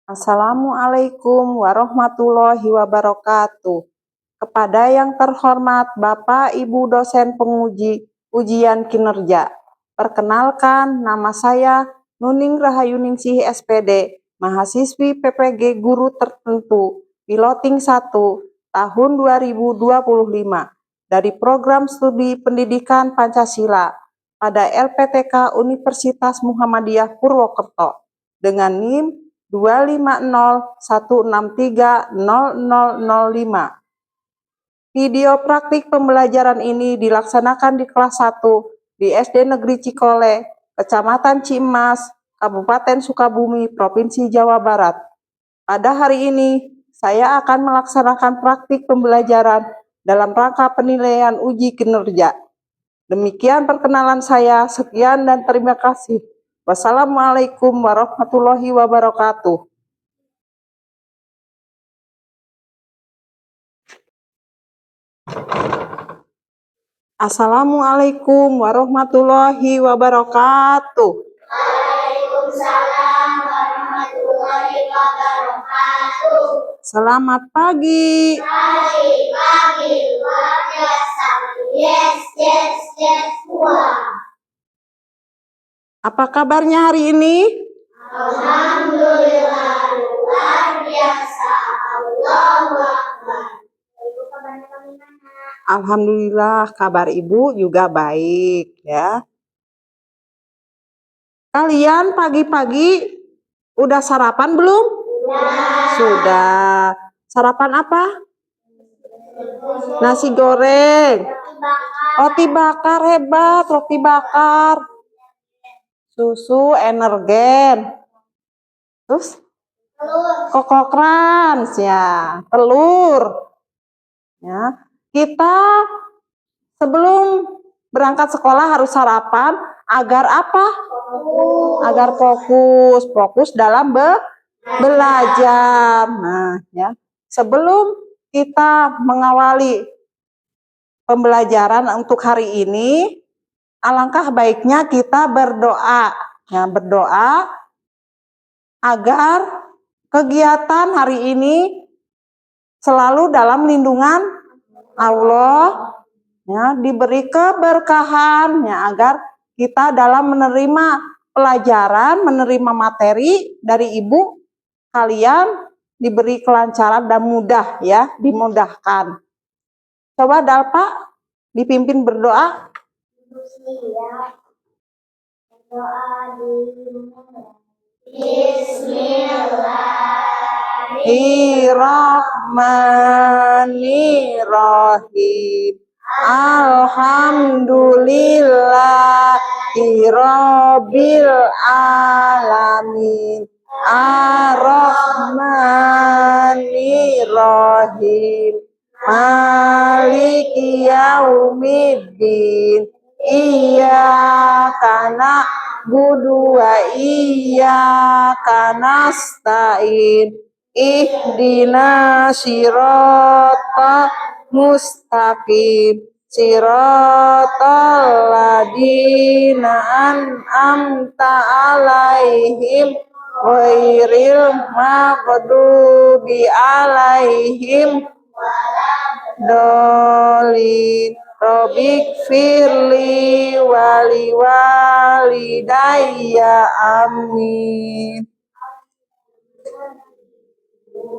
Assalamualaikum warahmatullahi wabarakatuh. Kepada yang terhormat Bapak Ibu dosen penguji ujian kinerja. Perkenalkan, nama saya Nuning Rahayuningsih SPD, mahasiswi PPG Guru Tertentu, Piloting 1, tahun 2025, dari program studi pendidikan Pancasila pada LPTK Universitas Muhammadiyah Purwokerto dengan NIM 25016300005. Video praktik pembelajaran ini dilaksanakan di kelas 1 di SD Negeri Cikole, Kecamatan Cimas, Kabupaten Sukabumi, Provinsi Jawa Barat. Pada hari ini, saya akan melaksanakan praktik pembelajaran dalam rangka penilaian uji kinerja. Demikian perkenalan saya, sekian dan terima kasih. Wassalamualaikum warahmatullahi wabarakatuh. Assalamualaikum warahmatullahi wabarakatuh. Waalaikumsalam warahmatullahi wabarakatuh. Selamat pagi. Pagi, luar biasa. Yes, yes, yes, wah. Apa kabarnya hari ini? Alhamdulillah, luar biasa. Allahu Akbar. Ibu kabarnya bagaimana? Alhamdulillah, kabar Ibu juga baik ya. Kalian pagi-pagi udah sarapan belum? Sudah. Sarapan apa? Nasi goreng. Roti bakar, hebat, roti bakar. Susu energen. Terus Koko Crunch ya, telur. Ya. Kita sebelum berangkat sekolah harus sarapan agar apa? Agar fokus dalam belajar. Nah, ya. Sebelum kita mengawali pembelajaran untuk hari ini, alangkah baiknya kita berdoa. Ya, berdoa agar kegiatan hari ini selalu dalam lindungan Allah, ya, diberi keberkahan, ya, agar kita dalam menerima pelajaran, menerima materi dari ibu kalian diberi kelancaran dan mudah, ya, dimudahkan. Coba Dalpa dipimpin berdoa. Bismillahirrahmanirrahim. Alhamdulillahirabbil alamin. Ar-Rahmanirrahim. Maliki yaumiddin. Iyyaka na'budu wa iyyaka nasta'in. Ihdina siratal mustaqim. Siratal ladina an'amta alaihim ghairil maghdubi alaihim dolin. Robik firli wali walidayya amin.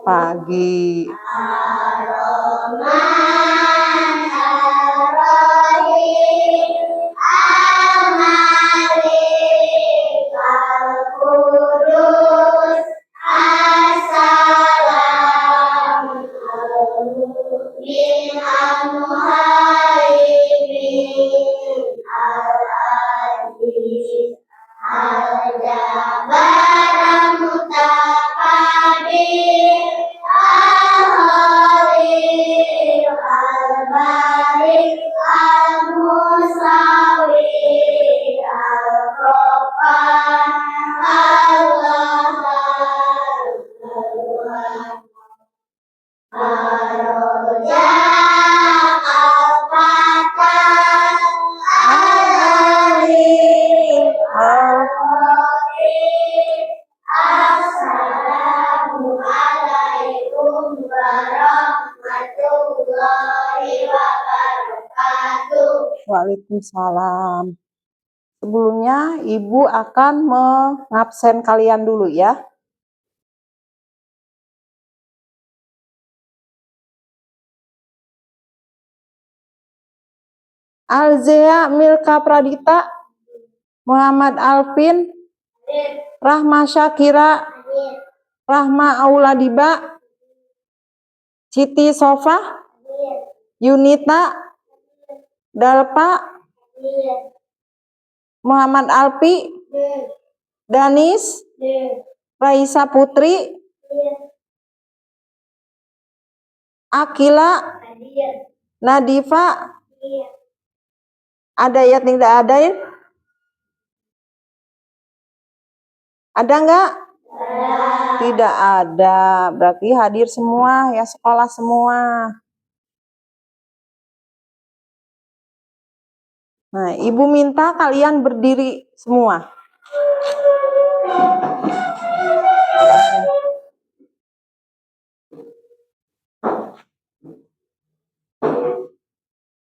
Pagi. Ar-Rahman Ar-Rahim Al-Malik Al-Qudus As-Salam Al-Mu'min Al-Muhaimin Al-Aziz Al-Jabbar Al-Mutakabbir Al-Khalil Al-Barik Al-Musawwir Al-Ghaffar Al-Wahhab Ar-Razzaq Al-Fatah Al-Alim Al-Qadir As-Salam Waalaikumsalam. Sebelumnya Ibu akan mengabsen kalian dulu ya. Alzea Milka Pradita, Muhammad Alvin, Rahma Syakira, Rahma Auladiba, Siti Sofa, Yunita, Dalpa, Muhammad Alpi, Danis, Raisa Putri, Akila, Nadifa. Ada ya tidak ada ya? Ada enggak? Tidak ada. Berarti hadir semua ya, sekolah semua. Nah, Ibu minta kalian berdiri semua.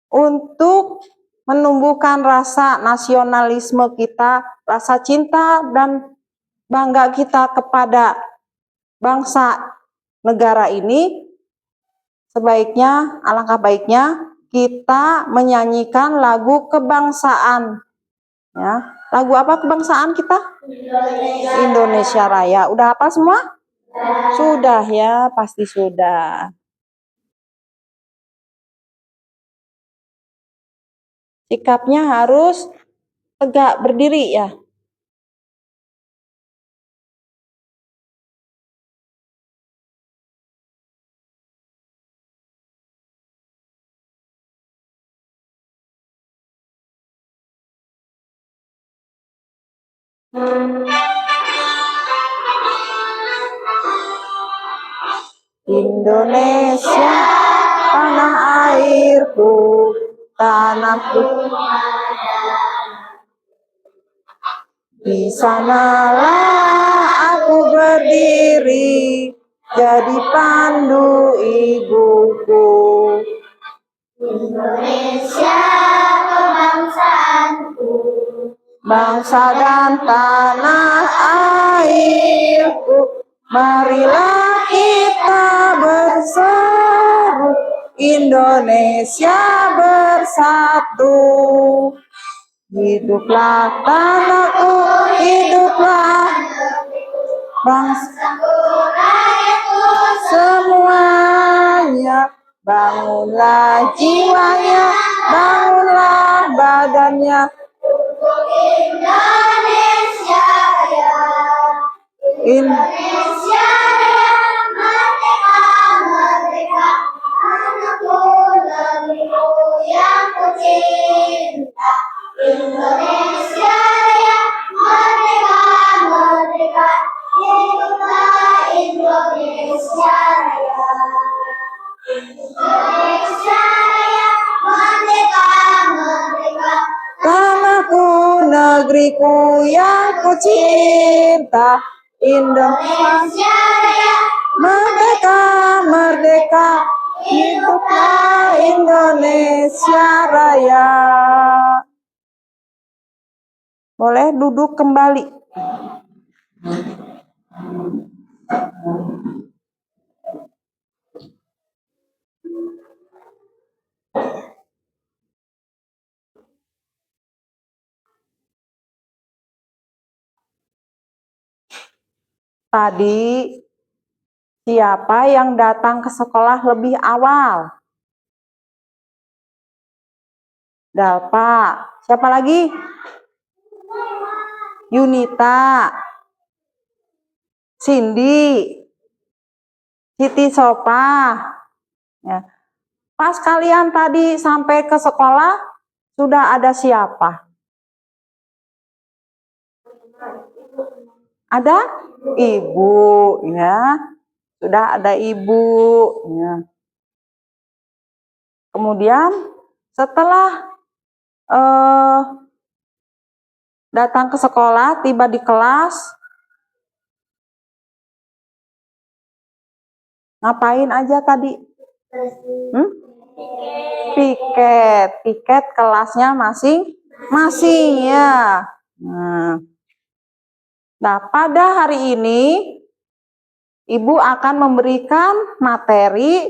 Untuk menumbuhkan rasa nasionalisme kita, rasa cinta dan bangga kita kepada bangsa negara ini, sebaiknya, alangkah baiknya kita menyanyikan lagu kebangsaan. Ya, lagu apa kebangsaan kita? Indonesia Raya. Udah hafal semua? Sudah ya, pasti sudah. Sikapnya harus tegak berdiri ya. Indonesia, tanah airku, tanahku. Di sanalah aku berdiri, jadi pandu ibuku. Indonesia kebangsaanku, Bangsa dan tanah airku, marilah kita berseru, Indonesia bersatu. Hiduplah tanahku, hiduplah bangsaku, rakyatku semuanya. Bangunlah jiwanya, bangunlah badannya. untuk Indonesia Raya. Indonesia Raya, merdeka, merdeka, anakku, negeriku yang kucinta. Indonesia Raya, merdeka, merdeka, hiduplah Indonesia Raya. Indonesia Raya, merdeka, merdeka, Tanahku, negeriku yang kucinta. Indonesia Raya, merdeka, merdeka, hiduplah Indonesia Raya. Boleh duduk kembali. Tadi siapa yang datang ke sekolah lebih awal? Dalpa. Siapa lagi? Yunita. Cindy. Siti Sopa. Ya. Pas kalian tadi sampai ke sekolah, sudah ada siapa? Ada ibu, ya. Sudah ada ibu, ya. Kemudian setelah datang ke sekolah, tiba di kelas, ngapain aja tadi? Piket kelasnya masing-masing ya. Nah, pada hari ini Ibu akan memberikan materi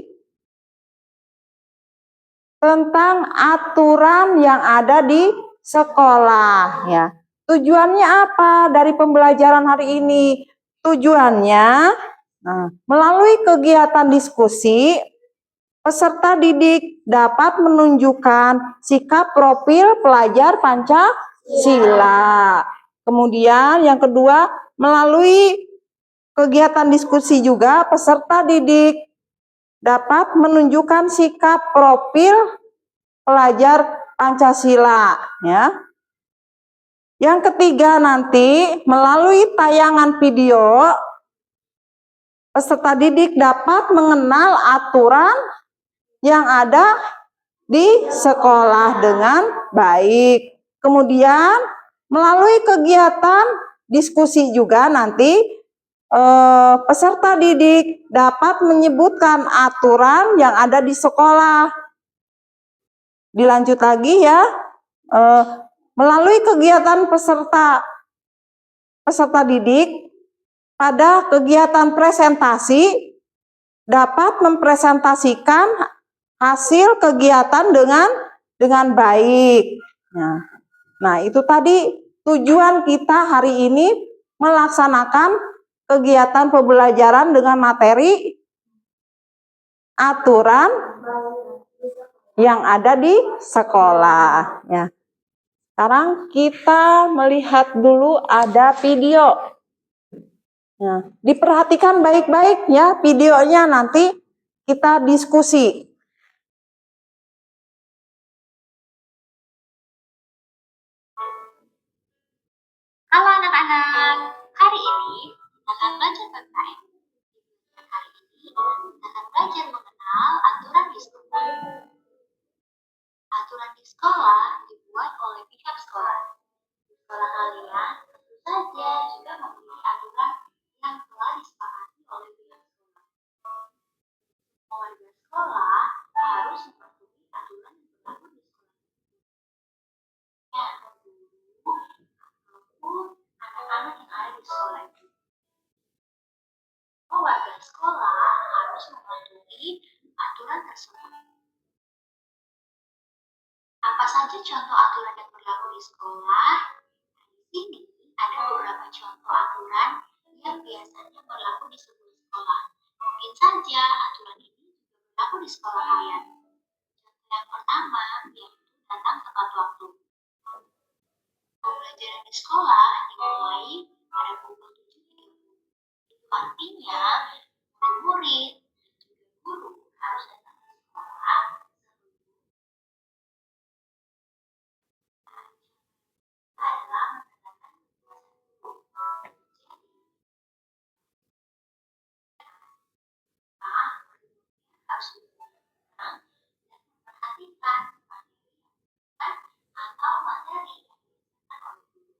tentang aturan yang ada di sekolah ya. Tujuannya apa dari pembelajaran hari ini? Tujuannya melalui kegiatan diskusi, peserta didik dapat menunjukkan sikap profil pelajar Pancasila. Kemudian yang kedua, melalui kegiatan diskusi juga peserta didik dapat menunjukkan sikap profil pelajar Pancasila ya. Yang ketiga nanti melalui tayangan video peserta didik dapat mengenal aturan yang ada di sekolah dengan baik. Kemudian melalui kegiatan diskusi juga nanti peserta didik dapat menyebutkan aturan yang ada di sekolah. Dilanjut lagi ya, melalui kegiatan peserta didik pada kegiatan presentasi dapat mempresentasikan hasil kegiatan dengan baik. Nah, itu tadi tujuan kita hari ini melaksanakan kegiatan pembelajaran dengan materi aturan yang ada di sekolah ya. Sekarang kita melihat dulu ada video. Nah, diperhatikan baik-baik ya videonya, nanti kita diskusi. Halo anak-anak, hari ini kita akan belajar PPKN. Hari ini kita akan belajar mengenal aturan di sekolah. Aturan di sekolah dibuat oleh pihak sekolah. Di sekolah kalian tentu saja juga memiliki aturan yang telah disepakati oleh pihak sekolah. Warga sekolah harus mematuhi aturan yang berlaku di sekolah. Ataupun anak-anak yang ada di sekolah itu. Warga sekolah harus mematuhi aturan tersebut. Apa saja contoh aturan yang berlaku di sekolah? Di sini ada beberapa contoh aturan yang biasanya berlaku di sebuah sekolah. Mungkin saja aturan ini berlaku di sekolah kalian. Contoh yang pertama yaitu datang tepat waktu. Pembelajaran di sekolah dimulai pada pukul 7.30. Itu artinya murid dan juga guru harus datang ke sekolah adalah menggunakan harus diperhatikan dan memperhatikan atau materi yang diajarkan oleh guru.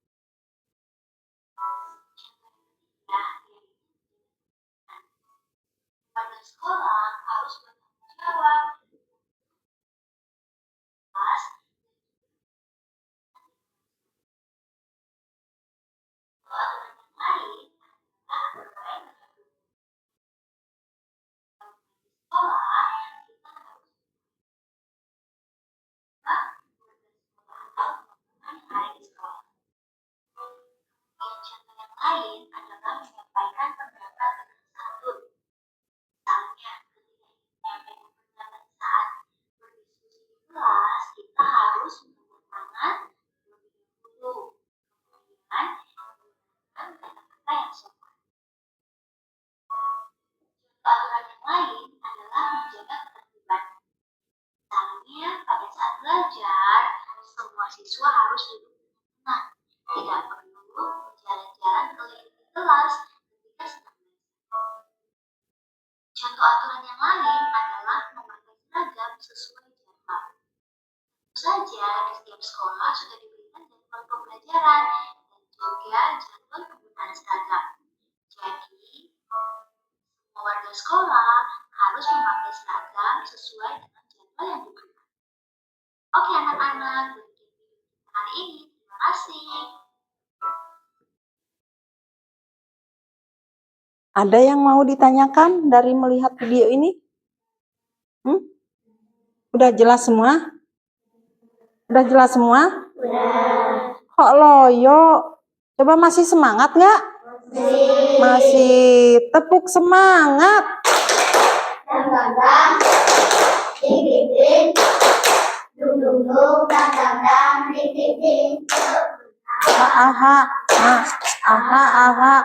Pada sekolah harus bertanggung jawab kelas aturan yang lain adalah bermain dengan sekolah kita harus di sekolah. Contoh yang lain adalah menyampaikan pendapat dengan santun. Misalnya, ketika menyampaikan pendapat saat berdiskusi di kelas, kita harus menggunakan tangan terlebih dahulu. Kemudian menggunakan kata-kata yang sopan. Aturan yang lain adalah menjaga ketertiban. Misalnya, pada saat belajar, semua siswa harus duduk tenang. Tidak perlu berjalan-jalan keliling kelas ketika sedang belajar. Contoh aturan yang lain adalah memakai seragam sesuai jadwal. Tentu saja di setiap sekolah sudah diberikan jadwal pembelajaran dan juga jadwal penggunaan seragam. Jadi, semua warga sekolah harus memakai seragam sesuai dengan jadwal yang diberikan. Oke anak-anak, hari ini terima kasih. Ada yang mau ditanyakan dari melihat video ini? Udah jelas semua? Udah jelas semua? Kok loyo? Coba masih semangat nggak? Masih. Tepuk semangat. Aha, aha, aha,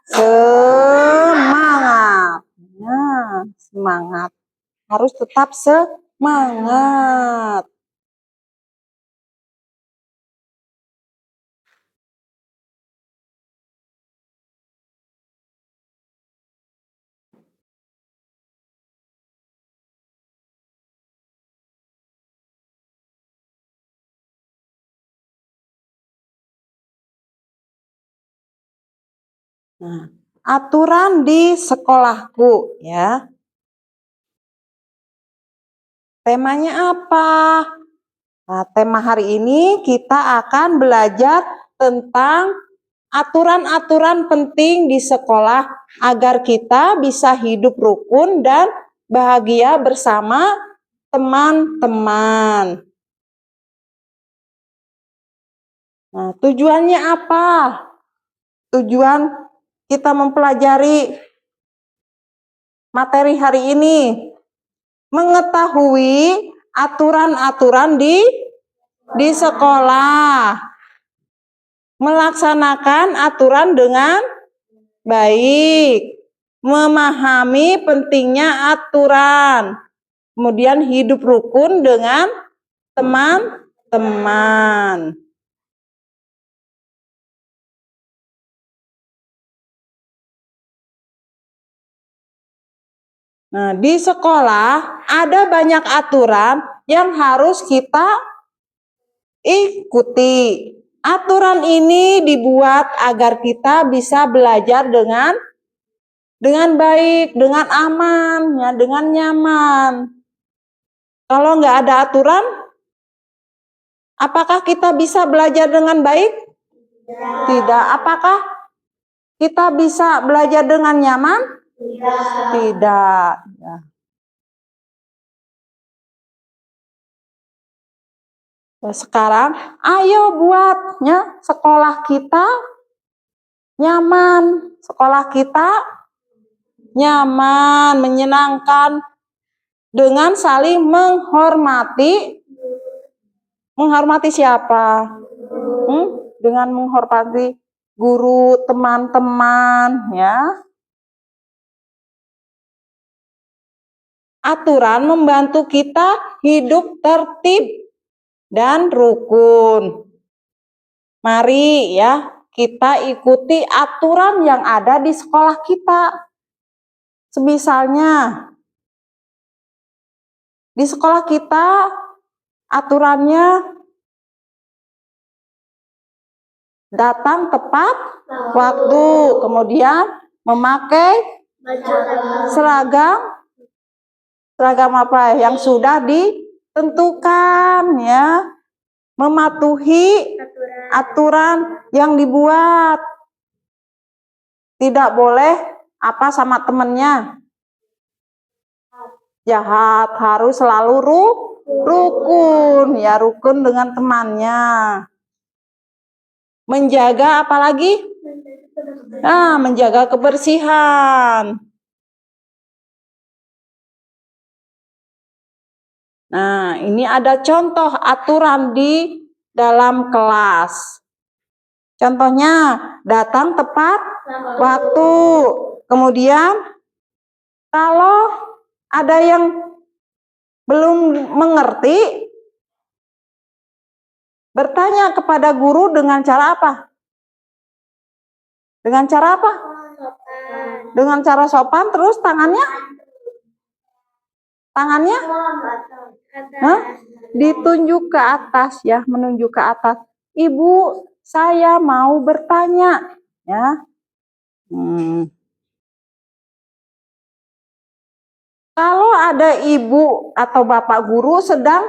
semangat. Nah, semangat. Harus tetap semangat. Nah, aturan di sekolahku ya. Temanya apa? Nah, tema hari ini kita akan belajar tentang aturan-aturan penting di sekolah agar kita bisa hidup rukun dan bahagia bersama teman-teman. Nah, tujuannya apa? Tujuan kita mempelajari materi hari ini, mengetahui aturan-aturan di sekolah, melaksanakan aturan dengan baik, memahami pentingnya aturan, kemudian hidup rukun dengan teman-teman. Nah, di sekolah ada banyak aturan yang harus kita ikuti. Aturan ini dibuat agar kita bisa belajar dengan baik, dengan aman, ya, dengan nyaman. Kalau nggak ada aturan, apakah kita bisa belajar dengan baik? Tidak. Apakah kita bisa belajar dengan nyaman? Tidak. Ya. Sekarang, ayo buatnya sekolah kita nyaman. Sekolah kita nyaman, menyenangkan, dengan saling menghormati. Menghormati siapa? Dengan menghormati guru, teman-teman, ya. Aturan membantu kita hidup tertib dan rukun. Mari ya, kita ikuti aturan yang ada di sekolah kita. Semisalnya, di sekolah kita aturannya datang tepat waktu, kemudian memakai seragam apa yang sudah ditentukan, ya, mematuhi aturan yang dibuat. Tidak boleh apa sama temannya jahat, harus selalu rukun, ya, rukun dengan temannya. Menjaga apa lagi? Nah, menjaga kebersihan. Nah, ini ada contoh aturan di dalam kelas. Contohnya, datang tepat waktu. Kemudian, kalau ada yang belum mengerti, bertanya kepada guru dengan cara apa? Dengan cara apa? Dengan cara sopan, terus tangannya? Ditunjuk ke atas, ya, menunjuk ke atas. Ibu, saya mau bertanya, ya. Kalau ada ibu atau bapak guru sedang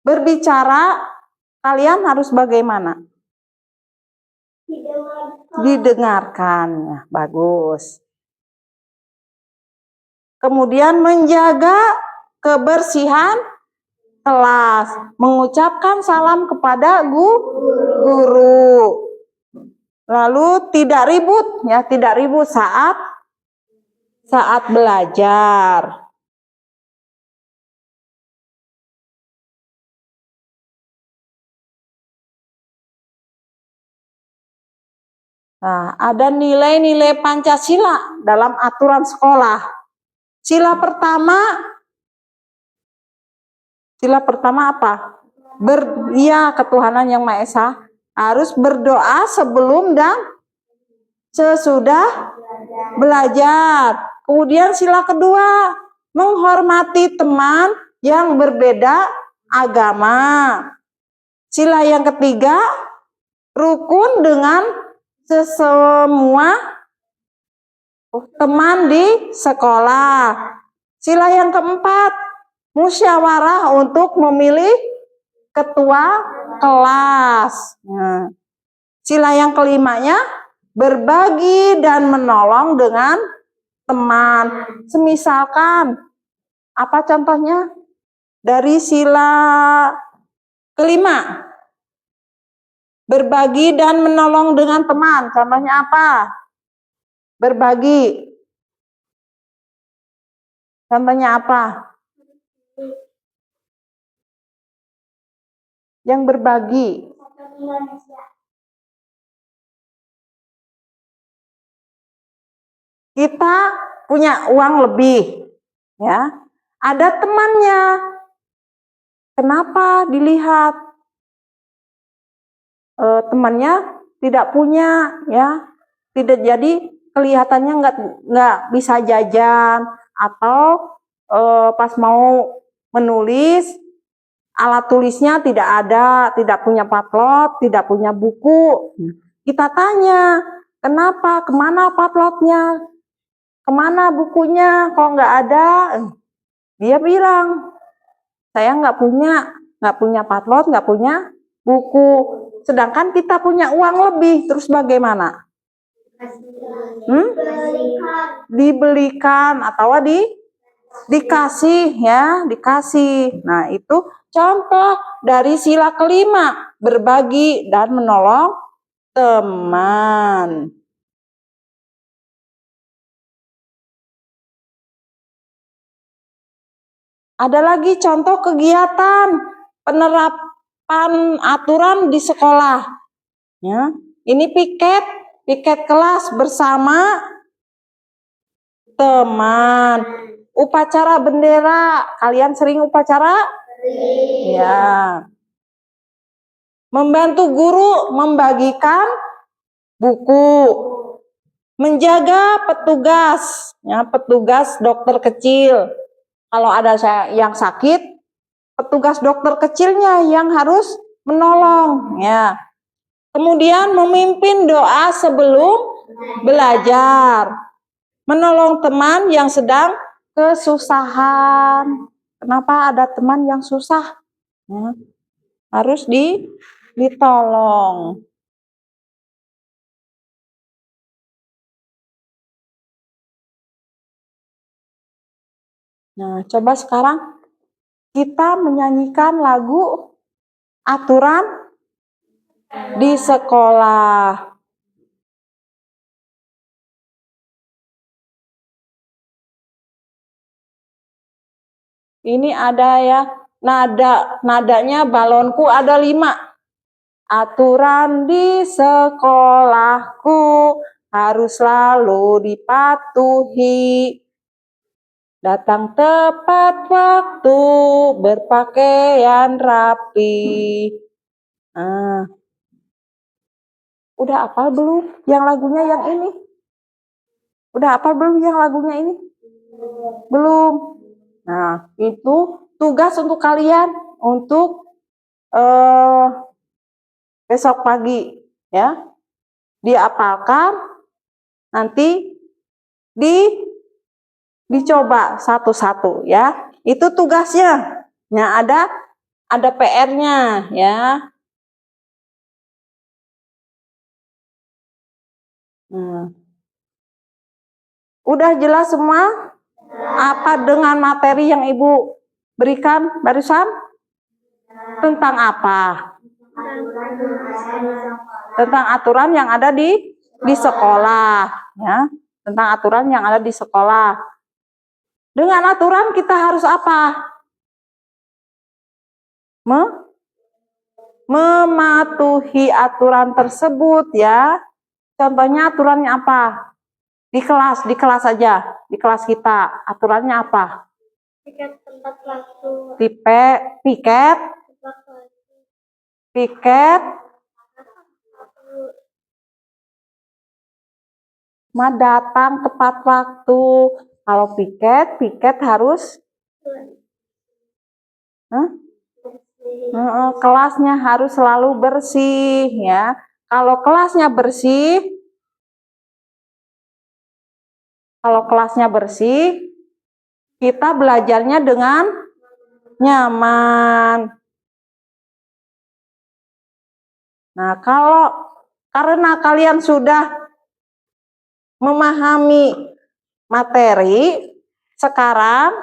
berbicara, kalian harus bagaimana? Didengarkan. Ya, bagus. Kemudian menjaga kebersihan kelas, mengucapkan salam kepada guru. Lalu tidak ribut, ya, tidak ribut saat belajar. Nah, ada nilai-nilai Pancasila dalam aturan sekolah. Sila pertama apa? Ketuhanan yang Maha Esa, harus berdoa sebelum dan sesudah belajar. Kemudian sila kedua, menghormati teman yang berbeda agama. Sila yang ketiga, rukun dengan semua teman di sekolah. Sila yang keempat, musyawarah untuk memilih ketua kelas. Nah, sila yang kelimanya, berbagi dan menolong dengan teman. Semisalkan, apa contohnya? Dari sila kelima, berbagi dan menolong dengan teman. Contohnya apa? Berbagi. Contohnya apa? Yang berbagi. Kita punya uang lebih, ya. Ada temannya. Kenapa dilihat? Temannya tidak punya, ya. Tidak, jadi kelihatannya nggak bisa jajan, atau pas mau menulis alat tulisnya tidak ada, tidak punya patlot, tidak punya buku. Kita tanya, kenapa? Kemana patlotnya? Kemana bukunya? Kok nggak ada? Dia bilang, saya nggak punya patlot, nggak punya buku. Sedangkan kita punya uang lebih, terus bagaimana? Dibelikan atau dikasih, ya, dikasih. Nah, itu contoh dari sila kelima, berbagi dan menolong teman. Ada lagi contoh kegiatan penerapan aturan di sekolah. Ya, ini piket kelas bersama teman. Upacara bendera, kalian sering upacara? Ya. Membantu guru membagikan buku. Menjaga petugas, ya, petugas dokter kecil. Kalau ada yang sakit, petugas dokter kecilnya yang harus menolong, ya. Kemudian memimpin doa sebelum belajar. Menolong teman yang sedang kesusahan. Kenapa ada teman yang susah? Ya, harus ditolong. Nah, coba sekarang kita menyanyikan lagu aturan di sekolah. Ini ada, ya, nadanya balonku ada 5. Aturan di sekolahku harus selalu dipatuhi. Datang tepat waktu, berpakaian rapi. Nah, udah hafal belum yang lagunya yang ini? Udah hafal belum yang lagunya ini? Belum. Nah, itu tugas untuk kalian untuk besok pagi, ya. Dihafalkan, nanti di Dicoba satu-satu ya. Itu tugasnya. Nah, ada PR-nya ya. Udah jelas semua? Apa dengan materi yang Ibu berikan barusan? Tentang apa? Tentang aturan yang ada di sekolah ya. Tentang aturan yang ada di sekolah. Dengan aturan kita harus apa? Mematuhi aturan tersebut ya. Contohnya aturannya apa? Di kelas aja, di kelas kita. Aturannya apa? Piket tempat waktu. Piket datang tepat waktu. Kalau piket harus kelasnya harus selalu bersih ya. Kalau kelasnya bersih, kita belajarnya dengan nyaman. Nah, karena kalian sudah memahami materi, sekarang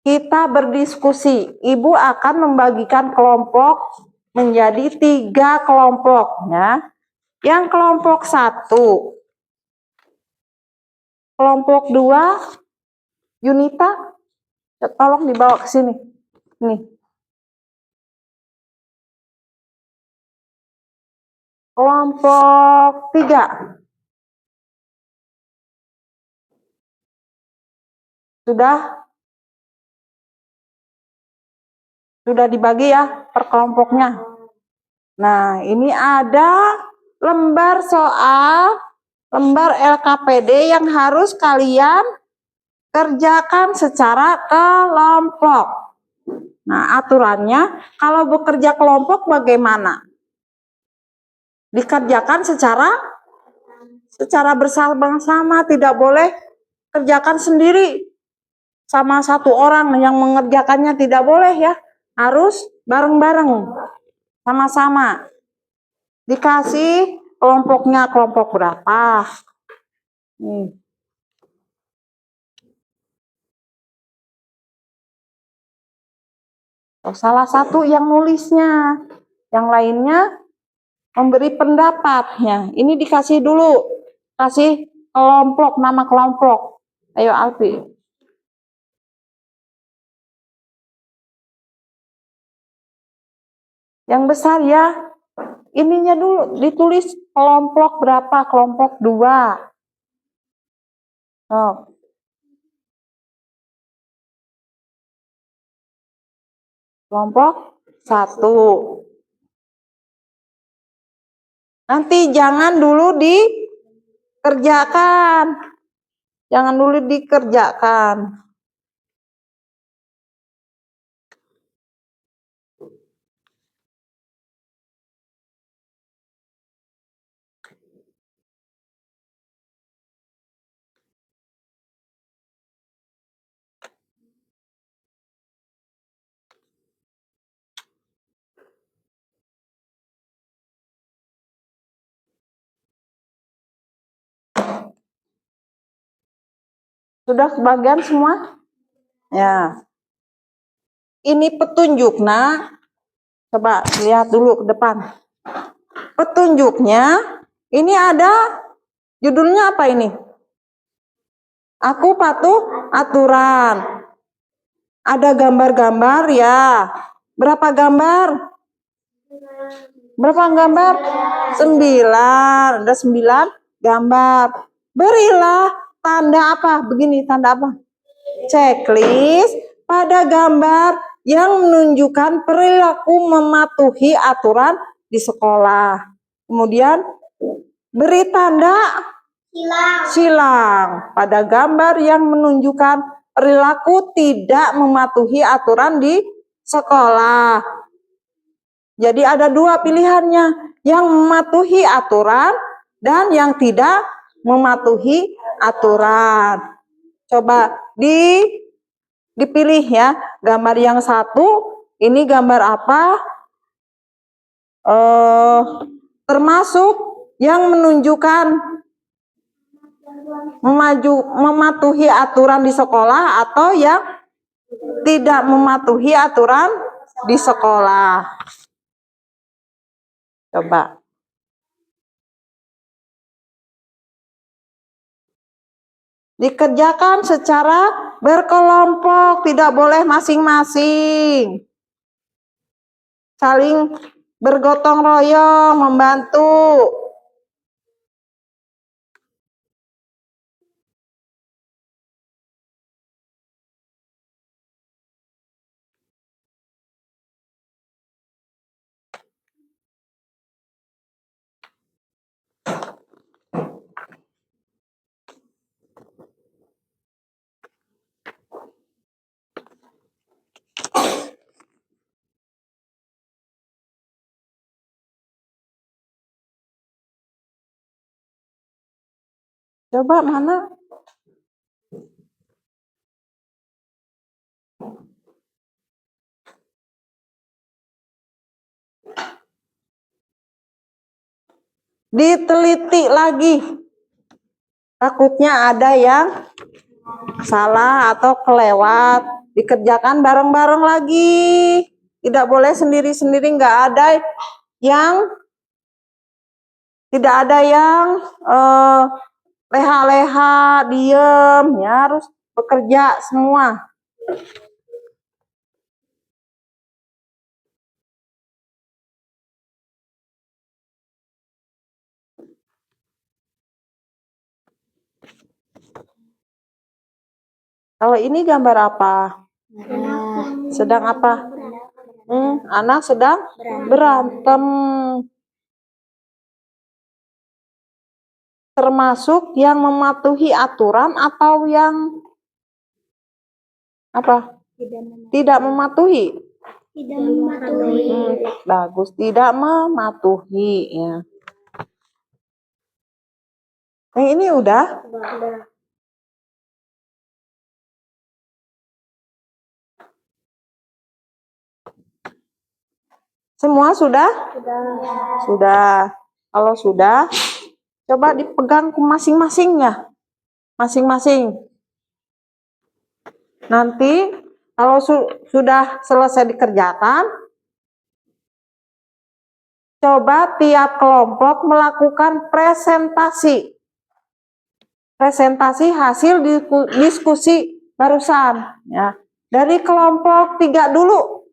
kita berdiskusi. Ibu akan membagikan kelompok menjadi 3 kelompok ya. Yang kelompok 1, kelompok 2, Yunita, tolong dibawa ke sini. Nih. Kelompok 3. Sudah dibagi ya per kelompoknya. Nah, ini ada lembar soal, lembar LKPD yang harus kalian kerjakan secara kelompok. Nah, aturannya kalau bekerja kelompok bagaimana? Dikerjakan secara bersama-sama, tidak boleh kerjakan sendiri sama satu orang yang mengerjakannya, tidak boleh ya. Harus bareng-bareng, sama-sama. Dikasih kelompoknya, kelompok berapa? Nih. Salah satu yang nulisnya, yang lainnya memberi pendapatnya. Ini dikasih dulu, kasih kelompok, nama kelompok. Ayo Alfi. Yang besar ya, ininya dulu ditulis kelompok berapa, kelompok 2. Oh. Kelompok 1. Nanti jangan dulu dikerjakan. Jangan dulu dikerjakan. Sudah sebagian semua? Ya. Ini petunjuk, nah. Coba lihat dulu ke depan. Petunjuknya, ini ada judulnya apa ini? Aku patuh aturan. Ada gambar-gambar ya. Berapa gambar? Berapa gambar? 9. Ada 9 gambar. Berilah tanda apa? Begini, tanda apa? Checklist pada gambar yang menunjukkan perilaku mematuhi aturan di sekolah. Kemudian beri tanda silang pada gambar yang menunjukkan perilaku tidak mematuhi aturan di sekolah. Jadi ada 2 pilihannya, yang mematuhi aturan dan yang tidak mematuhi aturan. Coba dipilih ya, gambar yang satu, ini gambar apa? Termasuk yang menunjukkan mematuhi aturan di sekolah atau yang tidak mematuhi aturan di sekolah. Coba. Dikerjakan secara berkelompok, tidak boleh masing-masing. Saling bergotong royong, membantu. Coba mana? Diteliti lagi. Takutnya ada yang salah atau kelewat. Dikerjakan bareng-bareng lagi. Tidak boleh sendiri-sendiri, tidak ada yang leha-leha, diem, ya harus bekerja semua. Kalau ini gambar apa? Sedang apa? Anak sedang berantem. Termasuk yang mematuhi aturan atau yang apa? Tidak mematuhi. Tidak mematuhi. Bagus, tidak mematuhi ya. Yang ini udah? Semua sudah? Sudah. Kalau sudah, coba dipegang ke masing-masingnya. Masing-masing. Nanti kalau sudah selesai dikerjakan, coba tiap kelompok melakukan presentasi. Presentasi hasil diskusi barusan. Ya. Dari kelompok 3 dulu.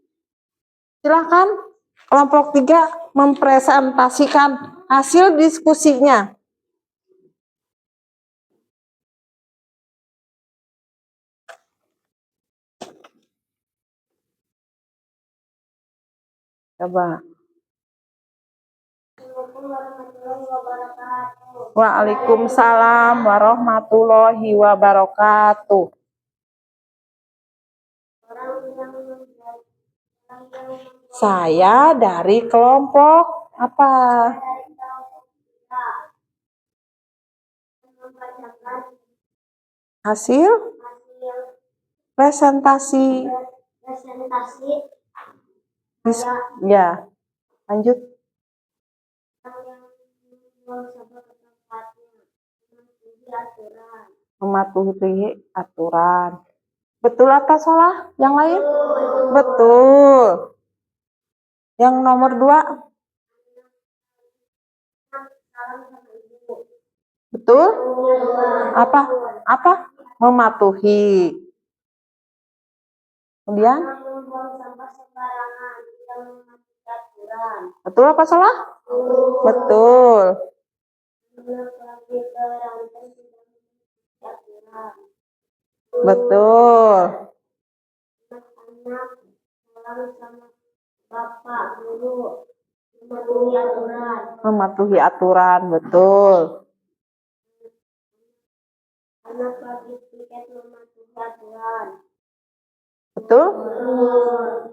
Silakan. Kelompok 3 mempresentasikan hasil diskusinya. Coba. Waalaikumsalam warahmatullahi wabarakatuh. Saya dari kelompok apa? Hasil presentasi. Ya, lanjut. Mematuhi aturan. Betul atau salah? Yang lain? Betul. Yang nomor 2? Betul? Apa? Mematuhi. Kemudian? Betul apa salah? Betul. Betul. Bapak, guru, Mematuhi aturan, betul. anak bagi tiket mematuhi aturan. Betul?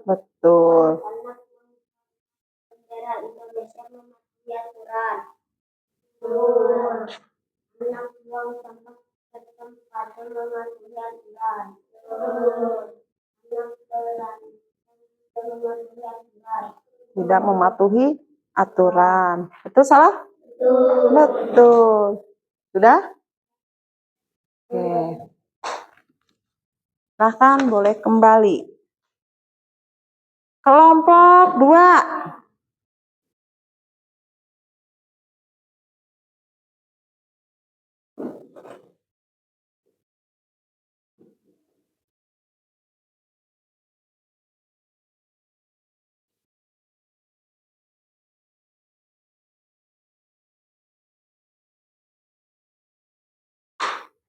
Betul. Anak bendera Indonesia mematuhi aturan. Anak buang sampah mematuhi aturan. Tidak mematuhi aturan. Itu salah? Betul. Sudah? Oke. Silahkan boleh kembali. Kelompok 2.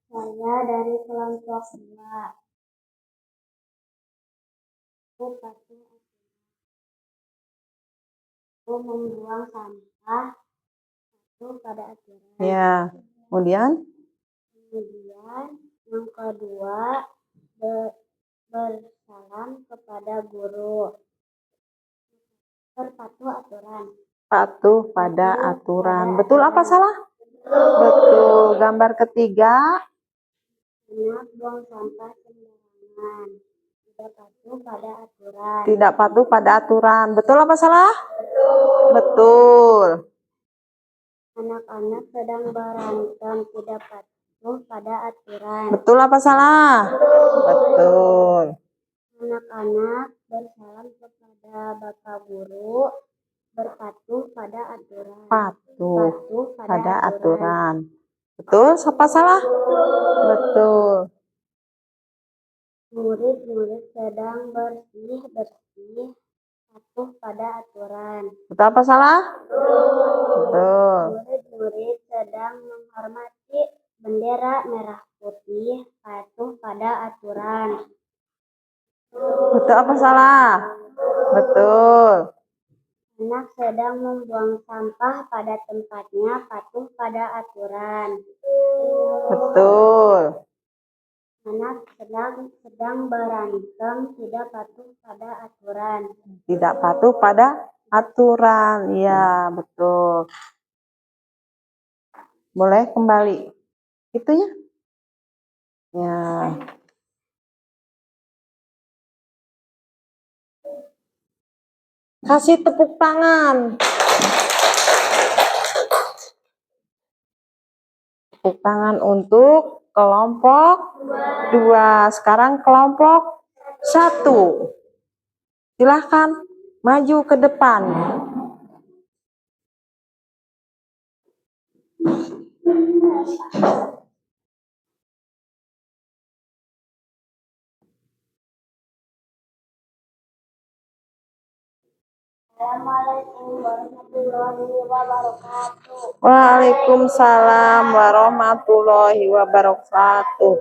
Saya dari kelompok 2. Aku patuh aku membuang sampah patuh pada aturan. Ya. Kemudian Kemudian yang kedua bersalam kepada guru. Berpatuh aturan. patuh pada aturan. Betul apa salah? Betul. Gambar ketiga. Anak buang sampah sembarangan. Tidak patuh pada aturan. Tidak patuh pada aturan. Betul apa salah? Betul. Anak-anak sedang berantem. Tidak patuh pada aturan. Betul apa salah? Betul. Anak-anak bersalam kepada bapak guru. Berpatuh pada aturan. Patuh Patuh pada aturan. Betul apa salah? Betul. Murid-murid sedang bersih-bersih. Patuh pada aturan. Betul apa salah? Betul. Murid-murid sedang menghormati bendera merah putih. Patuh pada aturan. Betul apa salah? Betul. Anak sedang membuang sampah pada tempatnya. Patuh pada aturan. Betul. Anak sedang berantem. Tidak patuh pada aturan. Tidak patuh pada aturan. Ya, betul. Boleh kembali. Itu ya? Ya. Kasih tepuk tangan. Tepuk tangan untuk kelompok 2. Sekarang kelompok 1. Silahkan maju ke depan. Assalamualaikum warahmatullahi wabarakatuh. Waalaikumsalam warahmatullahi wabarakatuh.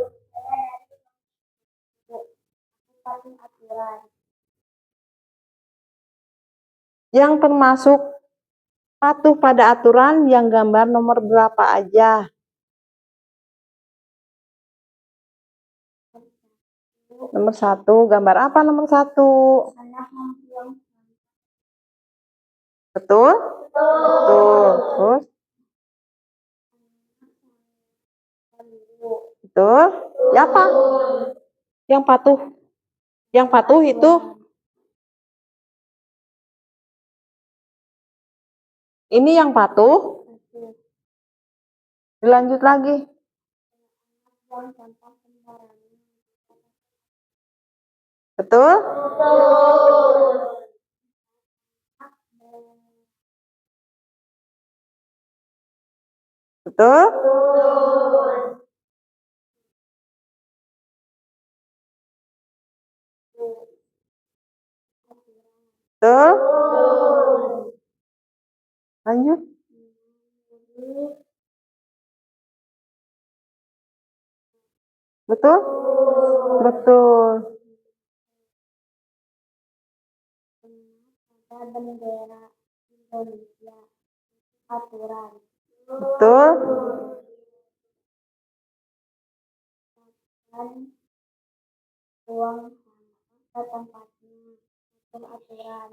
Patuh aturan. Yang termasuk patuh pada aturan yang gambar nomor berapa aja? Nomor 1. Gambar apa nomor 1? Anak membuang Betul? Betul. Terus? Betul. Ya apa? Yang patuh. Yang patuh itu ini yang patuh. Dilanjut lagi. buang sampah sembarangan. Betul? Betul? Betul? Lanjut. Betul? Betul. Ada bendera Indonesia. Aturan. Betul? Dan buang sampah ke tempatnya. Atur aturan.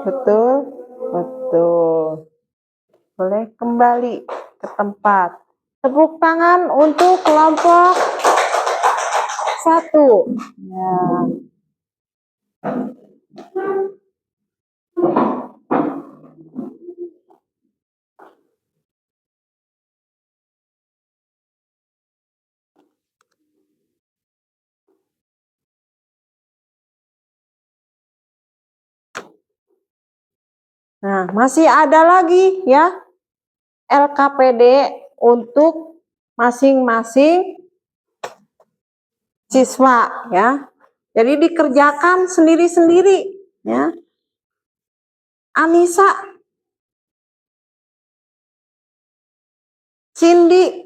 Betul? Betul. Boleh kembali ke tempat. Tepuk tangan untuk kelompok 1. Ya. Nah, masih ada lagi ya LKPD untuk masing-masing siswa ya. Jadi dikerjakan sendiri-sendiri ya. Anissa, Cindy,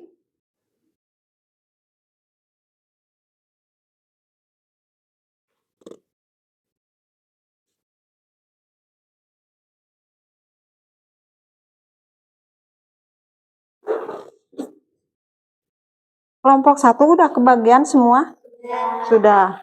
kelompok 1 udah kebagian semua? Sudah.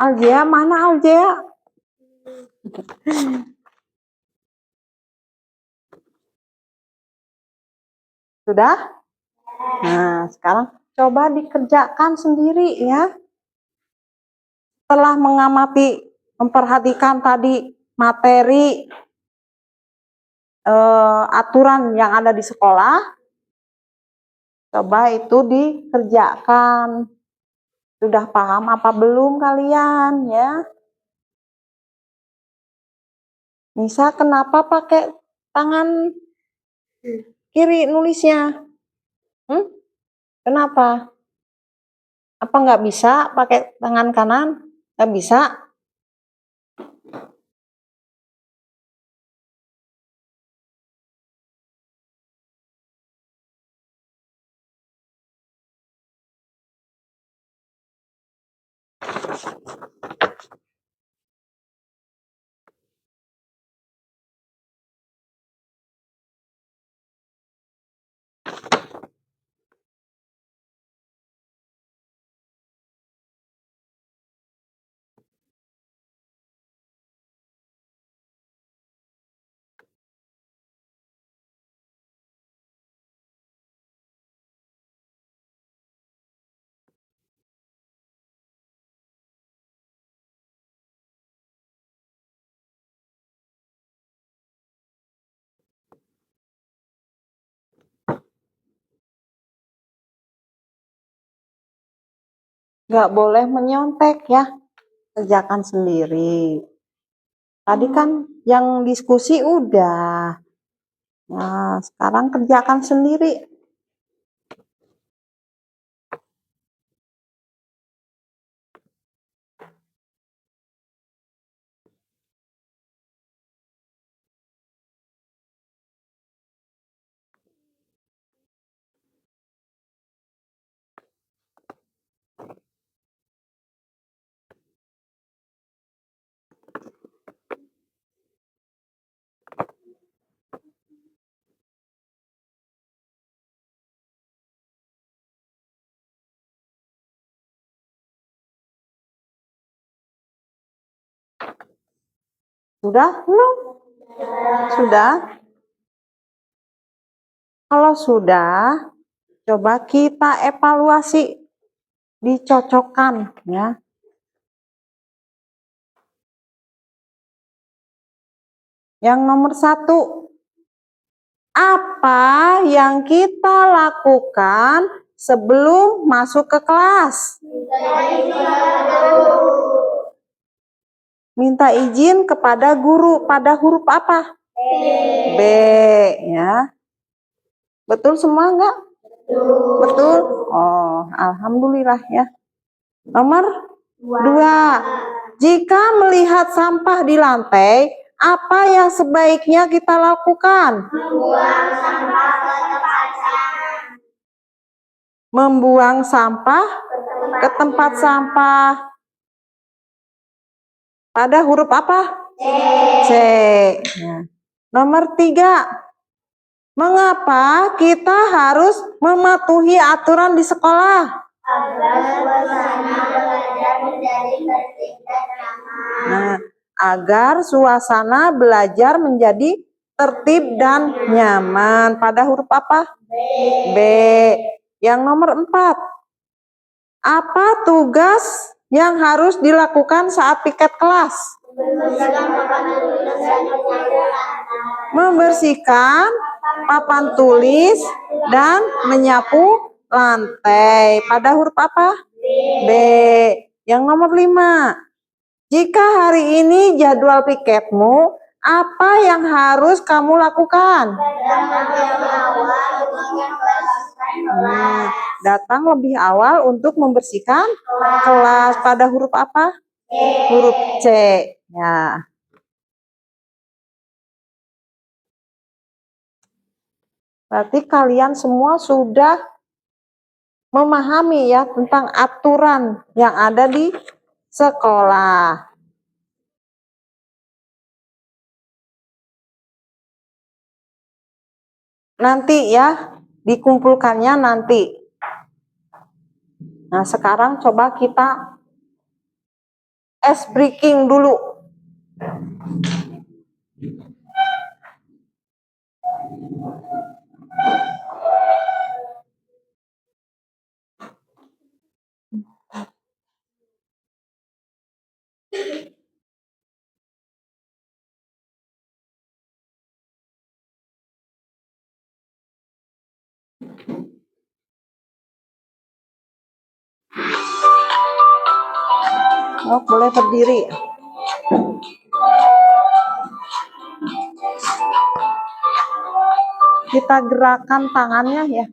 Aljea, mana Aljea? Sudah? Nah, sekarang coba dikerjakan sendiri ya. Setelah mengamati, memperhatikan tadi materi aturan yang ada di sekolah, coba itu dikerjakan. Sudah paham apa belum kalian ya? Nisa, kenapa pakai tangan kiri nulisnya? Kenapa? Apa nggak bisa pakai tangan kanan? Nggak bisa? Nggak boleh menyontek ya, kerjakan sendiri. Tadi kan yang diskusi udah. Nah, sekarang kerjakan sendiri. Sudah belum? Sudah? Kalau sudah, coba kita evaluasi, dicocokkan ya. Yang nomor 1, apa yang kita lakukan sebelum masuk ke kelas? Minta izin kepada guru pada huruf apa? B ya. Betul semua enggak? Betul? Oh, alhamdulillah ya. Nomor 2, jika melihat sampah di lantai, apa yang sebaiknya kita lakukan? Membuang sampah ke tempat sampah. Pada huruf apa? C. Ya. Nomor 3, Mengapa kita harus mematuhi aturan di sekolah? Agar suasana belajar menjadi tertib dan nyaman. Nah, agar suasana belajar menjadi tertib dan nyaman. Pada huruf apa? B. Yang nomor 4. Apa tugas yang harus dilakukan saat piket kelas? Membersihkan papan tulis dan menyapu lantai. Pada huruf apa? B. Yang nomor 5. Jika hari ini jadwal piketmu, apa yang harus kamu lakukan? Datang lebih awal untuk membersihkan kelas. Pada huruf apa? Huruf C. Ya. Berarti kalian semua sudah memahami ya tentang aturan yang ada di sekolah. Nanti ya, dikumpulkannya nanti. Nah, sekarang coba kita ice breaking dulu. Oh, boleh berdiri. Kita gerakan tangannya ya.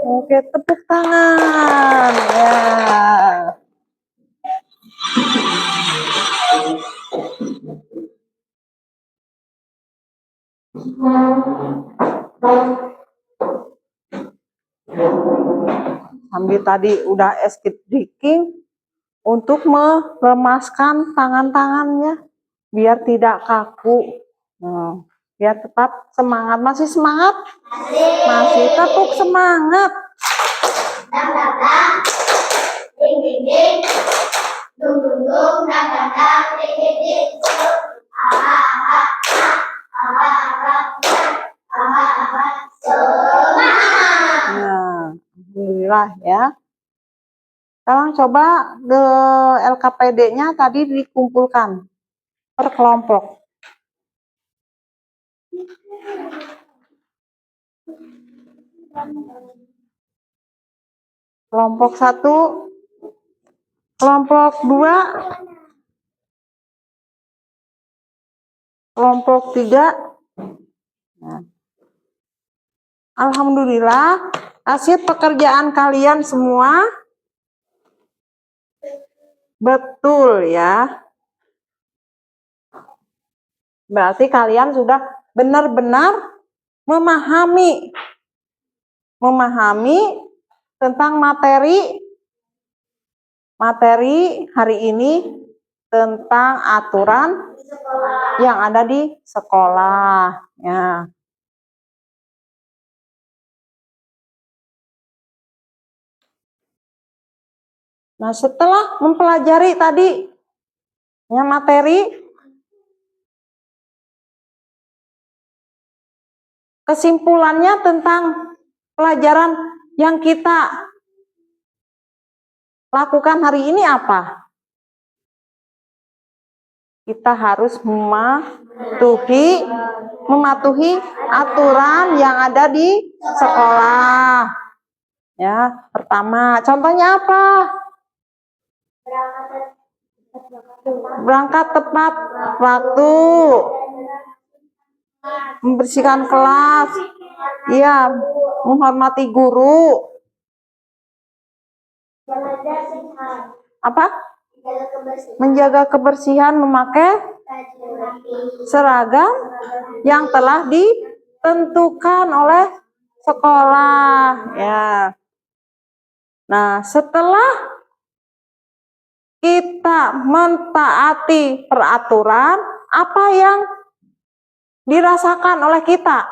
Oke, tepuk tangan. Ya. Sambil tadi udah ice breaking untuk melemaskan tangan-tangannya biar tidak kaku. Biar tetap semangat. Masih semangat? Masih. Tepuk semangat. Nah, alhamdulillah ya. Sekarang coba LKPD-nya tadi dikumpulkan per kelompok. Kelompok 1 Kelompok 2, kelompok 3. Nah, alhamdulillah, hasil pekerjaan kalian semua betul ya. Berarti kalian sudah benar-benar memahami tentang materi hari ini, tentang aturan yang ada di sekolah ya. Nah, setelah mempelajari tadi ya materi, kesimpulannya tentang pelajaran yang kita lakukan hari ini apa? Kita harus mematuhi aturan yang ada di sekolah. Ya, pertama, contohnya apa? Berangkat tepat waktu, membersihkan kelas, ya, menghormati guru. Apa? Menjaga kebersihan, memakai seragam yang telah ditentukan oleh sekolah ya. Nah, setelah kita mentaati peraturan, apa yang dirasakan oleh kita?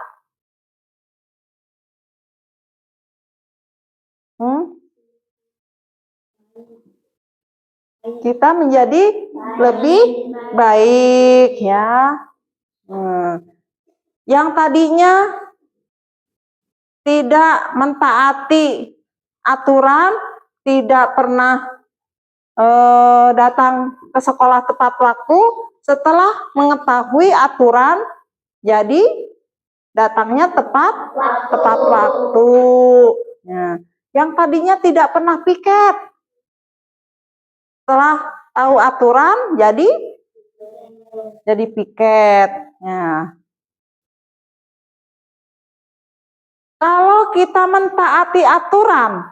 Kita menjadi lebih baik ya. Yang tadinya tidak mentaati aturan, tidak pernah datang ke sekolah tepat waktu, setelah mengetahui aturan, jadi datangnya tepat waktu. Nah, yang tadinya tidak pernah piket, setelah tahu aturan, jadi piket. Nah, kalau kita mentaati aturan,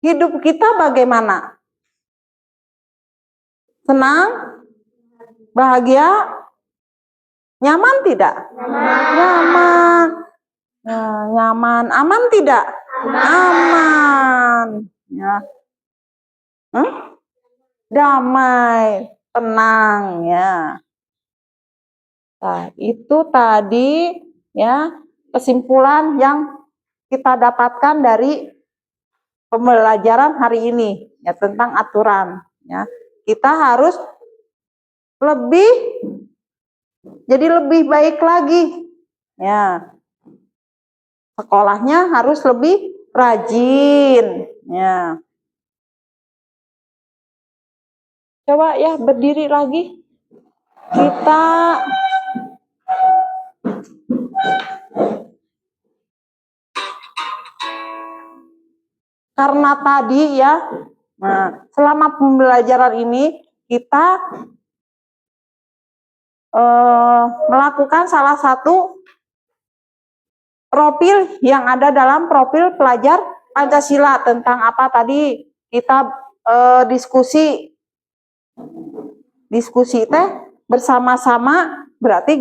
hidup kita bagaimana? Senang? Bahagia? Nyaman tidak? Nyaman. Nah, nyaman. Aman tidak? Aman. Ya. Damai, tenang ya. Nah, itu tadi ya kesimpulan yang kita dapatkan dari pembelajaran hari ini ya tentang aturan ya. Kita harus jadi lebih baik lagi ya. Sekolahnya harus lebih rajin ya. Coba ya berdiri lagi. Kita karena tadi ya, nah, selama pembelajaran ini kita melakukan salah satu profil yang ada dalam profil pelajar Pancasila. Tentang apa tadi kita diskusi teh bersama-sama, berarti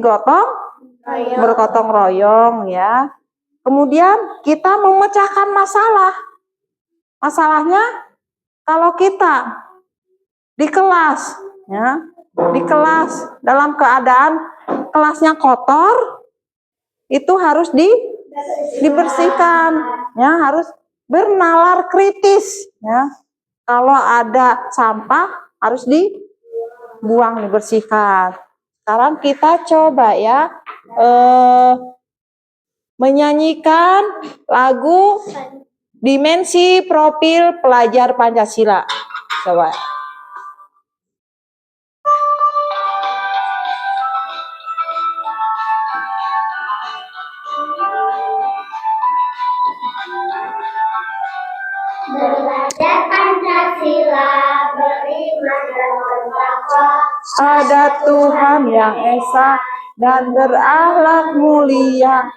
bergotong royong ya. Kemudian kita memecahkan masalahnya kalau kita di kelas ya, dalam keadaan kelasnya kotor, itu harus dibersihkan ya, harus bernalar kritis ya. Kalau ada sampah harus dibuang, dibersihkan. Sekarang kita coba ya menyanyikan lagu Dimensi Profil Pelajar Pancasila. Coba. Belajar Pancasila Ada Tuhan yang esa dan berakhlak mulia.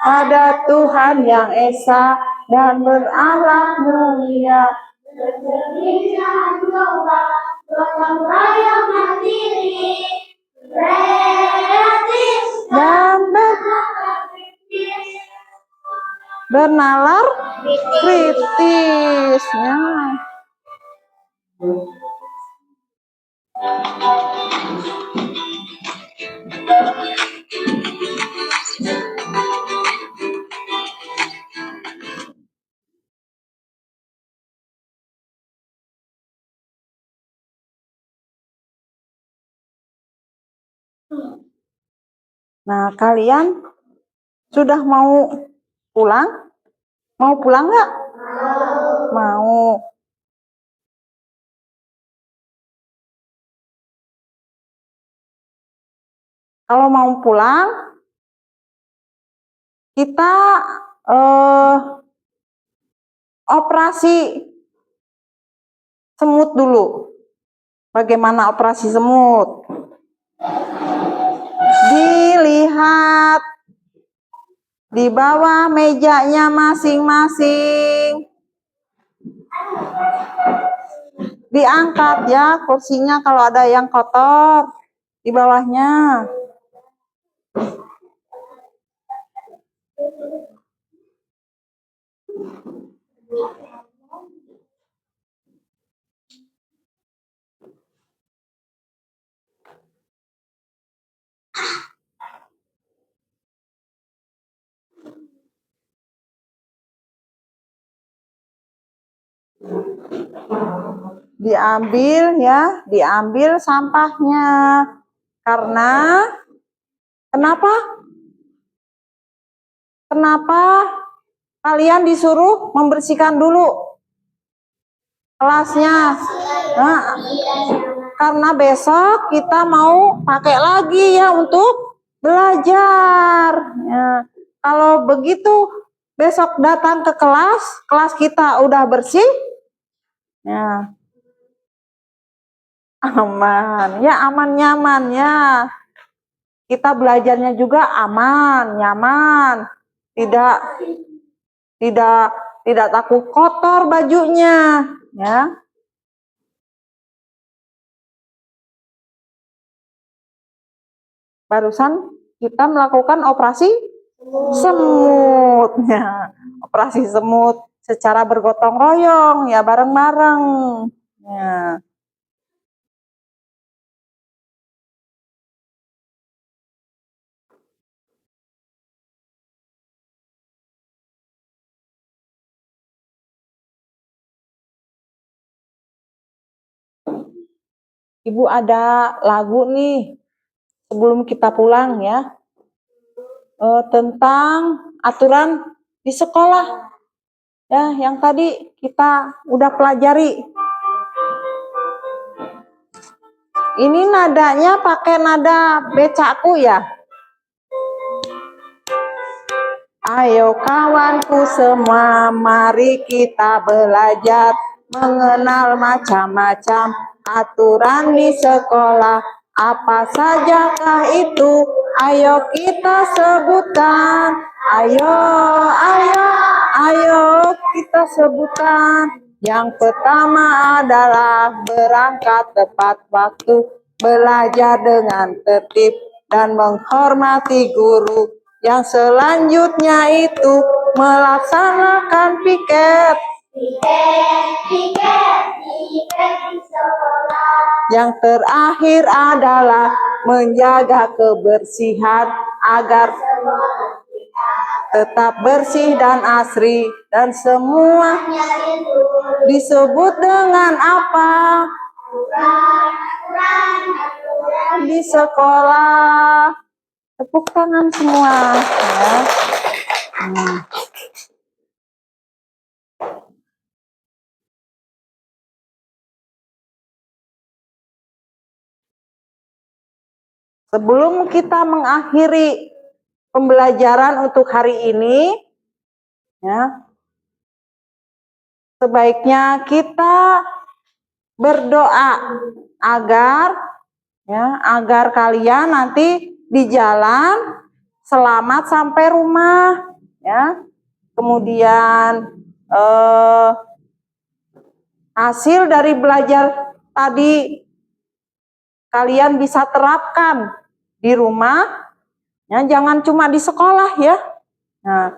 Ada Tuhan yang esa dan berakhlak mulia. Dan bernalar kritis. Ya. Nah, kalian sudah mau pulang? Mau pulang nggak? Mau. Kalau mau pulang, kita operasi semut dulu. Bagaimana operasi semut? Dilihat di bawah mejanya masing-masing. Diangkat ya kursinya kalau ada yang kotor di bawahnya. Diambil ya, diambil sampahnya. Karena kenapa? Kenapa kalian disuruh membersihkan dulu kelasnya? Nah, karena besok kita mau pakai lagi ya untuk belajar. Ya, kalau begitu besok datang ke kelas, kelas kita udah bersih. Ya. Aman, ya aman nyaman ya. Kita belajarnya juga aman, nyaman. Tidak takut kotor bajunya, ya. Barusan kita melakukan operasi semut, ya. Operasi semut secara bergotong royong, ya bareng-bareng. Ya. Ibu ada lagu nih sebelum kita pulang ya, tentang aturan di sekolah ya, yang tadi kita udah pelajari. Ini nadanya pakai nada becaku ya. Ayo kawanku semua, mari kita belajar mengenal macam-macam aturan di sekolah. Apa sajakah itu? Ayo kita sebutkan. Ayo kita sebutkan. Yang pertama adalah berangkat tepat waktu, belajar dengan tertib dan menghormati guru. Yang selanjutnya itu melaksanakan piket. Yang terakhir adalah menjaga kebersihan agar tetap bersih dan asri. Dan semua disebut dengan apa? Di sekolah. Tepuk tangan semua. Ya. Sebelum kita mengakhiri pembelajaran untuk hari ini, ya, sebaiknya kita berdoa agar kalian nanti di jalan selamat sampai rumah, ya. Kemudian hasil dari belajar tadi kalian bisa terapkan di rumah, ya, jangan cuma di sekolah ya. Nah,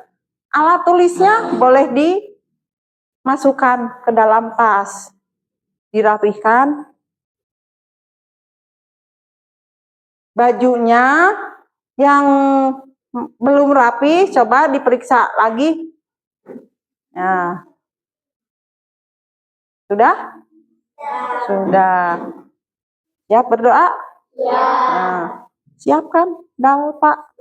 alat tulisnya boleh dimasukkan ke dalam tas, dirapihkan. Bajunya yang belum rapi, coba diperiksa lagi. Nah, sudah? Sudah. Siap berdoa? Ya. Nah, siapkan, Dal, Pak.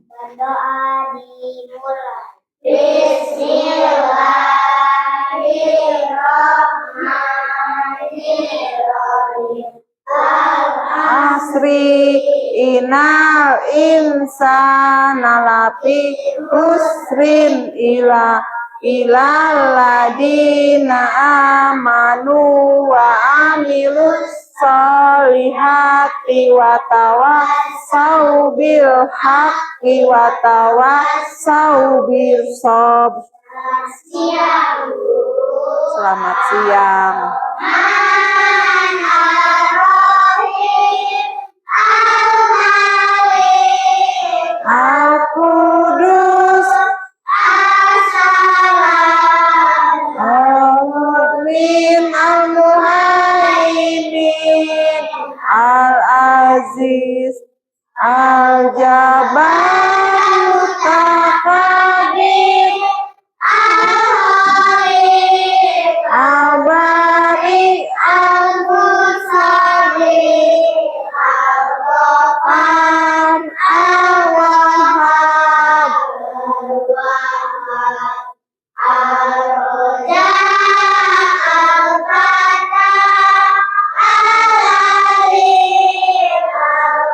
Berdoa dimulai. Bismillahirrahmanirrahim. Asri inal insana lafi husrin ilal ladina amanu wa amilus solihati wa tawassau bil haqqi wa tawassau bis sabr. Selamat siang. Al-Qudus Al-Mu'min Al-Muhaimin Al-Aziz Al-Jabbar Mutakabbir Al-Bari Al-Musawwir Al-Ghafar Al-Wahhab Al-Raja Al-Fatah Al-Alim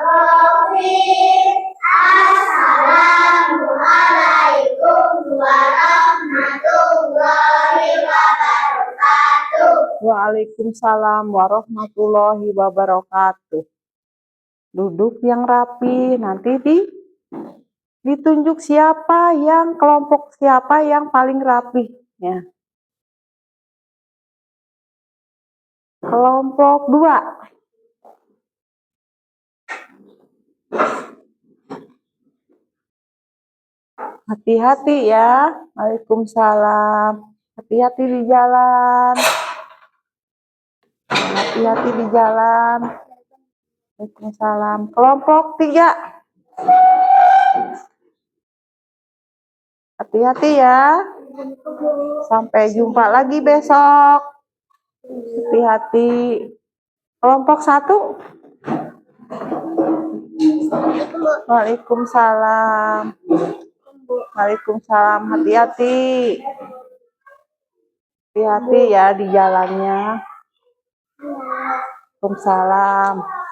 Al-Ghafir. Assalamualaikum warahmatullahi wabarakatuh. Waalaikumsalam warahmatullahi wabarakatuh. Duduk yang rapi, nanti ditunjuk kelompok siapa yang paling rapi, ya. Kelompok 2. Hati-hati ya. Waalaikumsalam. Hati-hati di jalan. Hati-hati di jalan. Waalaikumsalam. Kelompok 3. Hati-hati ya. Sampai jumpa lagi besok. Hati-hati. Kelompok 1. Waalaikumsalam. Waalaikumsalam. Hati-hati. Hati-hati ya di jalannya. Waalaikumsalam.